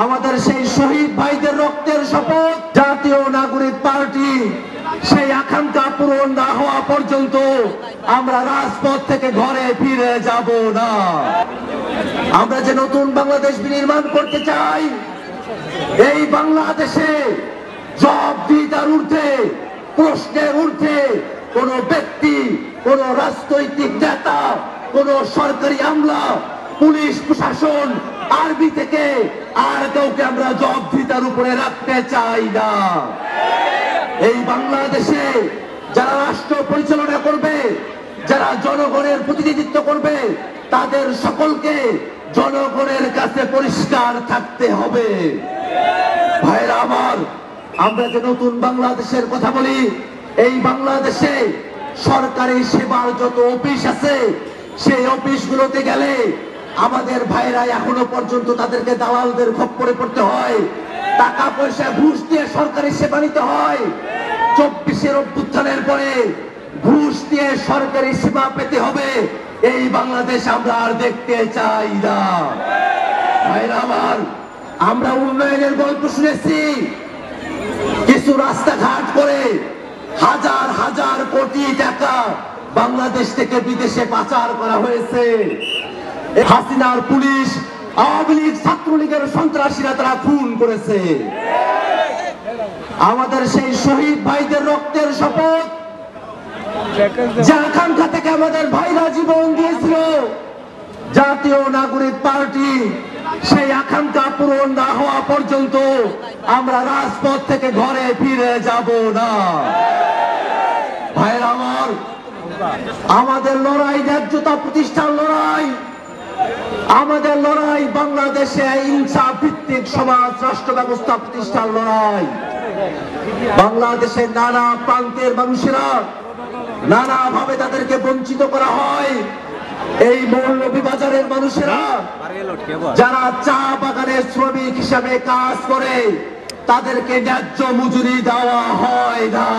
আমাদের সেই শহীদ ভাইদের রক্তের শপথ জাতীয় নাগরিক পার্টি সেই আকাঙ্ক্ষা পূরণ না হওয়া পর্যন্ত আমরা রাজপথ থেকে ঘরে ফিরে যাব না। আমরা যে নতুন বাংলাদেশ বিনির্মাণ করতে চাই, এই বাংলাদেশে জবাবদিহিতার ঊর্ধ্বে, প্রশ্নের ঊর্ধ্বে কোন ব্যক্তি, কোন রাজনৈতিক নেতা, কোন সরকারি আমলা, পুলিশ প্রশাসন, আর্মি থেকে আর কাউকে আমরা জবাবদিহিতার উপরে রাখতে চাই না। এই বাংলাদেশে যারা রাষ্ট্র পরিচালনা করবে, যারা জনগণের প্রতিনিধিত্ব করবে, তাদের সকলকে জনগণের কাছে পরিষ্কার থাকতে হবে। ভাইরা আমার, আমরা যে নতুন বাংলাদেশের কথা বলি, এই বাংলাদেশে সরকারি সেবার যত অফিস আছে, সেই অফিসগুলোতে গেলে আমাদের ভাইরা এখনো পর্যন্ত তাদেরকে দালালদের খপ্পরে পড়তে হয়, টাকা পয়সা ঘুষ দিয়ে সরকারি সেবা নিতে হয়। 24-এর অভ্যুত্থানের পরে ঘুষ দিয়ে সরকারি সেবা পেতে হবে, এই বাংলাদেশ আমরা আর দেখতে চাই না। ভাইরা আমার, আমরা উন্নয়নের গল্প শুনেছি, কিছু রাস্তাঘাট করে হাজার হাজার কোটি টাকা বাংলাদেশ থেকে বিদেশে পাচার করা হয়েছে। হাসিনার পুলিশ, আওয়ামী লীগ, ছাত্রলীগের সন্ত্রাসীরা তারা খুন করেছে। আমাদের সেই শহীদ ভাইদের রক্তের শপথ, যে আকাঙ্ক্ষা থেকে আমাদের ভাইরা জীবন দিয়েছিল, জাতীয় নাগরিক পার্টি সেই আকাঙ্ক্ষা পূরণ না হওয়া পর্যন্ত আমরা রাজপথ থেকে ঘরে ফিরে যাব না। ভাইরা আমার, আমাদের লড়াই ন্যায্যতা প্রতিষ্ঠার লড়াই, আমাদের লড়াই বাংলাদেশে ইনসাফ ভিত্তিক সমাজ রাষ্ট্র ব্যবস্থা প্রতিষ্ঠার লড়াই। বাংলাদেশের নানা প্রান্তের মানুষেরা নানা ভাবে তাদেরকে বঞ্চিত করা হয়। এই মৌলভীবাজারের মানুষেরা যারা চা বাগানের শ্রমিক হিসাবে কাজ করে, তাদেরকে ন্যায্য মজুরি দেওয়া হয় না।